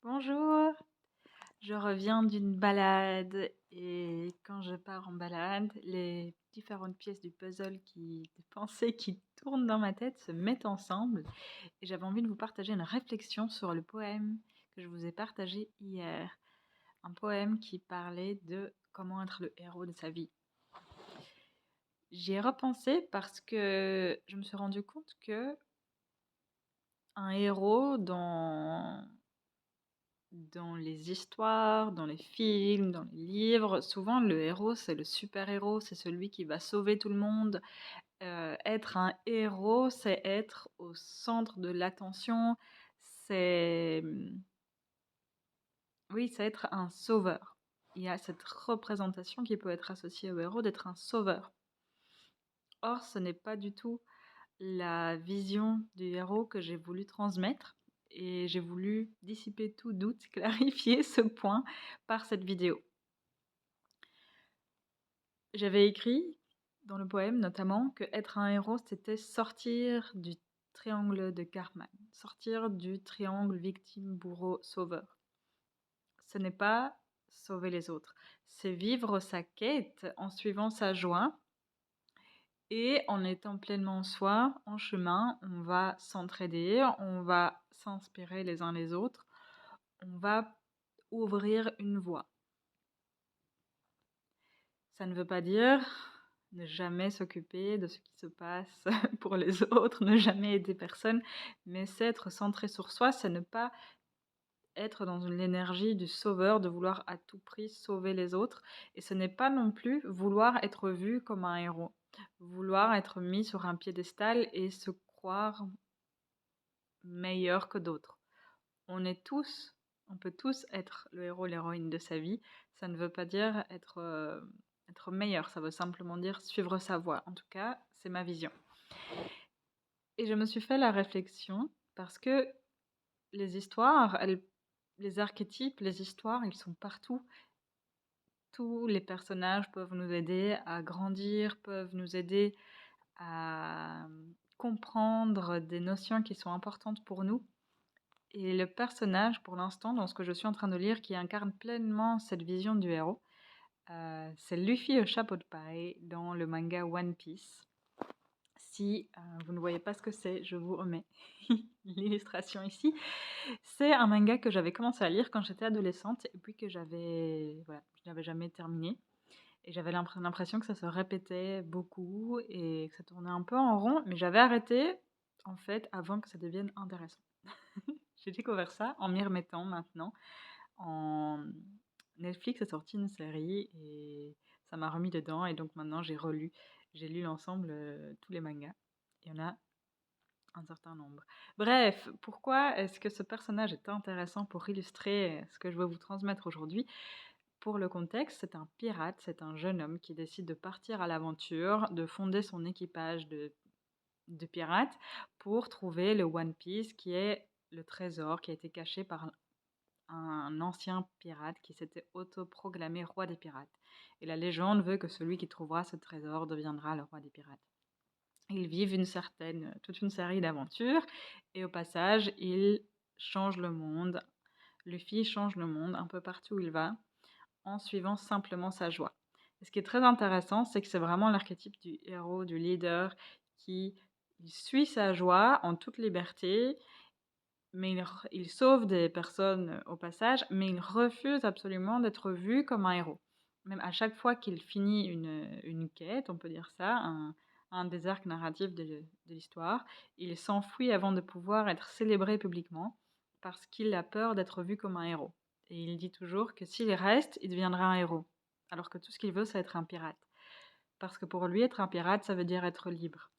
Bonjour, je reviens d'une balade et quand je pars en balade, les différentes pièces du puzzle de pensées qui tournent dans ma tête se mettent ensemble et j'avais envie de vous partager une réflexion sur le poème que je vous ai partagé hier. Un poème qui parlait de comment être le héros de sa vie. J'y ai repensé parce que je me suis rendu compte que un héros dans les histoires, dans les films, dans les livres, souvent le héros, c'est le super-héros, c'est celui qui va sauver tout le monde. Être un héros, c'est être au centre de l'attention, c'est oui, c'est être un sauveur. Il y a cette représentation qui peut être associée au héros d'être un sauveur. Or, ce n'est pas du tout la vision du héros que j'ai voulu transmettre et j'ai voulu dissiper tout doute, clarifier ce point par cette vidéo. J'avais écrit dans le poème notamment que être un héros, c'était sortir du triangle de Karpman, sortir du triangle victime, bourreau, sauveur. Ce n'est pas sauver les autres, c'est vivre sa quête en suivant sa joie et en étant pleinement soi, en chemin. On va s'entraider, on va s'inspirer les uns les autres, on va ouvrir une voie. Ça ne veut pas dire ne jamais s'occuper de ce qui se passe pour les autres, ne jamais aider personne, mais c'est être centré sur soi, c'est ne pas être dans l'énergie du sauveur, de vouloir à tout prix sauver les autres. Et ce n'est pas non plus vouloir être vu comme un héros, vouloir être mis sur un piédestal et se croire meilleur que d'autres. On peut tous être le héros, l'héroïne de sa vie. Ça ne veut pas dire être meilleur, ça veut simplement dire suivre sa voie. En tout cas, c'est ma vision. Et je me suis fait la réflexion parce que les histoires, les archétypes, les histoires, ils sont partout. Tous les personnages peuvent nous aider à grandir, peuvent nous aider à comprendre des notions qui sont importantes pour nous. Et le personnage, pour l'instant, dans ce que je suis en train de lire, qui incarne pleinement cette vision du héros, c'est Luffy au chapeau de paille dans le manga One Piece. Si vous ne voyez pas ce que c'est, je vous remets l'illustration ici. C'est un manga que j'avais commencé à lire quand j'étais adolescente et puis que je n'avais jamais terminé. Et j'avais l'impression que ça se répétait beaucoup et que ça tournait un peu en rond, mais j'avais arrêté en fait avant que ça devienne intéressant. J'ai découvert ça en m'y remettant maintenant. En Netflix a sorti une série et ça m'a remis dedans et donc maintenant j'ai lu l'ensemble, tous les mangas. Il y en a un certain nombre. Bref, pourquoi est-ce que ce personnage est intéressant pour illustrer ce que je veux vous transmettre aujourd'hui? Pour le contexte, c'est un pirate, c'est un jeune homme qui décide de partir à l'aventure, de fonder son équipage de pirates pour trouver le One Piece qui est le trésor qui a été caché par un ancien pirate qui s'était autoproclamé roi des pirates. Et la légende veut que celui qui trouvera ce trésor deviendra le roi des pirates. Ils vivent toute une série d'aventures et au passage, ils changent le monde. Luffy change le monde un peu partout où il va en suivant simplement sa joie. Et ce qui est très intéressant, c'est que c'est vraiment l'archétype du héros, du leader qui suit sa joie en toute liberté, mais il sauve des personnes au passage, mais il refuse absolument d'être vu comme un héros. Même à chaque fois qu'il finit une quête, on peut dire ça, un des arcs narratifs de l'histoire, il s'enfuit avant de pouvoir être célébré publiquement parce qu'il a peur d'être vu comme un héros. Et il dit toujours que s'il reste, il deviendra un héros. Alors que tout ce qu'il veut, c'est être un pirate. Parce que pour lui, être un pirate, ça veut dire être libre.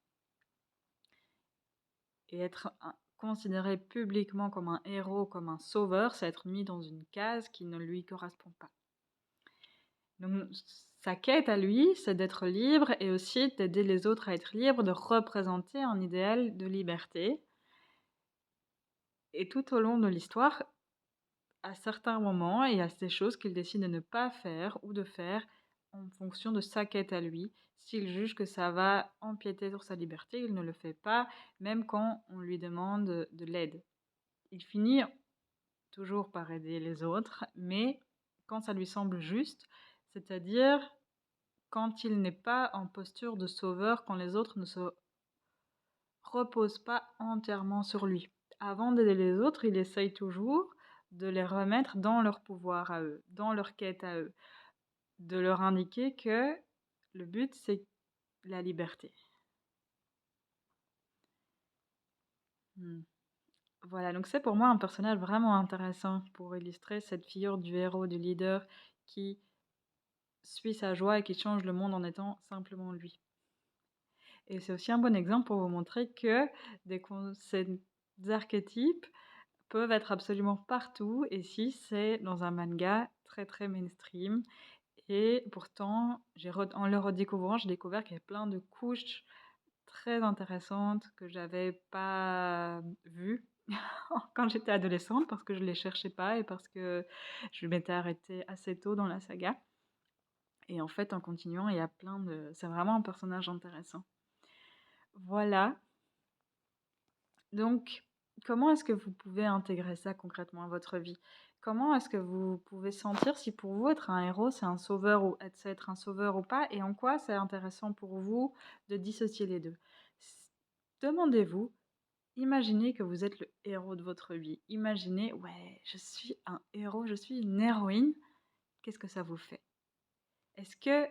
Et être considéré publiquement comme un héros, comme un sauveur, c'est être mis dans une case qui ne lui correspond pas. Donc sa quête à lui, c'est d'être libre et aussi d'aider les autres à être libres, de représenter un idéal de liberté. Et tout au long de l'histoire, à certains moments, il y a des choses qu'il décide de ne pas faire ou de faire en fonction de sa quête à lui. S'il juge que ça va empiéter sur sa liberté, il ne le fait pas, même quand on lui demande de l'aide. Il finit toujours par aider les autres, mais quand ça lui semble juste, c'est-à-dire quand il n'est pas en posture de sauveur, quand les autres ne se reposent pas entièrement sur lui. Avant d'aider les autres, il essaye toujours de les remettre dans leur pouvoir à eux, dans leur quête à eux, de leur indiquer que le but, c'est la liberté. Hmm. Voilà, donc c'est pour moi un personnage vraiment intéressant pour illustrer cette figure du héros, du leader qui suit sa joie et qui change le monde en étant simplement lui. Et c'est aussi un bon exemple pour vous montrer que ces archétypes peuvent être absolument partout, et si c'est dans un manga très très mainstream. Et pourtant, en le redécouvrant, j'ai découvert qu'il y avait plein de couches très intéressantes que j'avais pas vues quand j'étais adolescente parce que je les cherchais pas et parce que je m'étais arrêtée assez tôt dans la saga. Et en fait, en continuant, il y a plein de... C'est vraiment un personnage intéressant. Voilà. Donc, comment est-ce que vous pouvez intégrer ça concrètement à votre vie? Comment est-ce que vous pouvez sentir si pour vous être un héros, c'est un sauveur ou c'est être un sauveur ou pas? Et en quoi c'est intéressant pour vous de dissocier les deux? Demandez-vous, imaginez que vous êtes le héros de votre vie. Imaginez, ouais, je suis un héros, je suis une héroïne. Qu'est-ce que ça vous fait? Est-ce que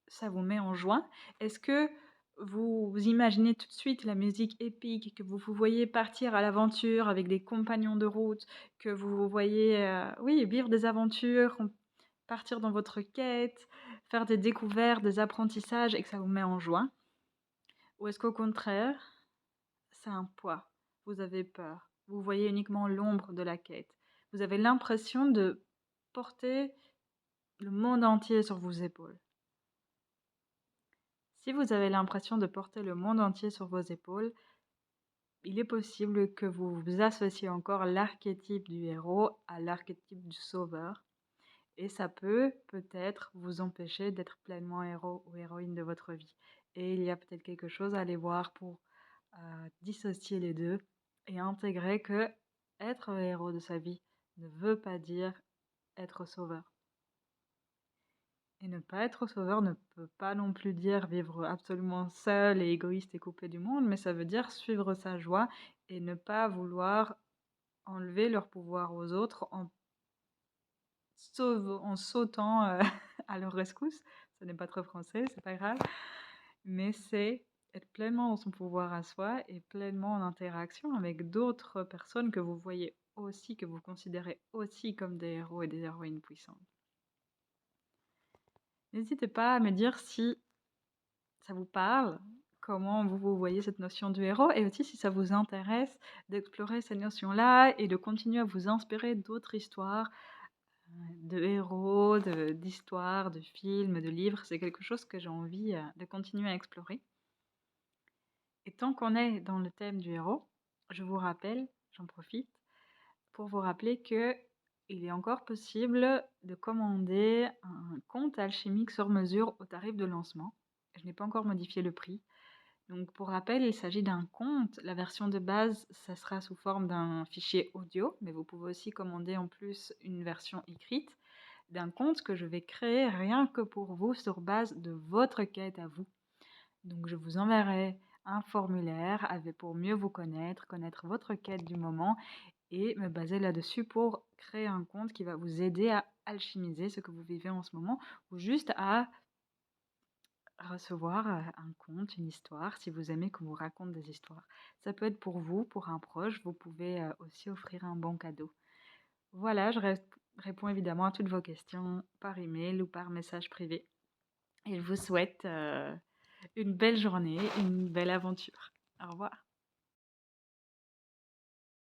ça vous met en joie? Est-ce que vous imaginez tout de suite la musique épique, que vous vous voyez partir à l'aventure avec des compagnons de route, que vous vous voyez, oui, vivre des aventures, partir dans votre quête, faire des découvertes, des apprentissages et que ça vous met en joie? Ou est-ce qu'au contraire, c'est un poids? Vous avez peur. Vous voyez uniquement l'ombre de la quête. Vous avez l'impression de porter le monde entier sur vos épaules. Si vous avez l'impression de porter le monde entier sur vos épaules, il est possible que vous associez encore l'archétype du héros à l'archétype du sauveur. Et ça peut peut-être vous empêcher d'être pleinement héros ou héroïne de votre vie. Et il y a peut-être quelque chose à aller voir pour dissocier les deux et intégrer que être héros de sa vie ne veut pas dire être sauveur. Et ne pas être sauveur ne peut pas non plus dire vivre absolument seul et égoïste et coupé du monde, mais ça veut dire suivre sa joie et ne pas vouloir enlever leur pouvoir aux autres en sautant à leur rescousse. Ce n'est pas trop français, c'est pas grave. Mais c'est être pleinement dans son pouvoir à soi et pleinement en interaction avec d'autres personnes que vous voyez aussi, que vous considérez aussi comme des héros et des héroïnes puissantes. N'hésitez pas à me dire si ça vous parle, comment vous voyez cette notion du héros, et aussi si ça vous intéresse d'explorer ces notions-là et de continuer à vous inspirer d'autres histoires, de héros, d'histoires, de films, de livres. C'est quelque chose que j'ai envie de continuer à explorer. Et tant qu'on est dans le thème du héros, je vous rappelle, j'en profite, pour vous rappeler que il est encore possible de commander un compte alchimique sur mesure au tarif de lancement. Je n'ai pas encore modifié le prix. Donc pour rappel, il s'agit d'un compte. La version de base, ça sera sous forme d'un fichier audio, mais vous pouvez aussi commander en plus une version écrite d'un compte que je vais créer rien que pour vous sur base de votre quête à vous. Donc je vous enverrai un formulaire pour mieux vous connaître votre quête du moment et me baser là-dessus pour créer un compte qui va vous aider à alchimiser ce que vous vivez en ce moment ou juste à recevoir un conte, une histoire, si vous aimez qu'on vous raconte des histoires. Ça peut être pour vous, pour un proche, vous pouvez aussi offrir un bon cadeau. Voilà, je réponds évidemment à toutes vos questions par email ou par message privé. Et je vous souhaite une belle journée, une belle aventure. Au revoir.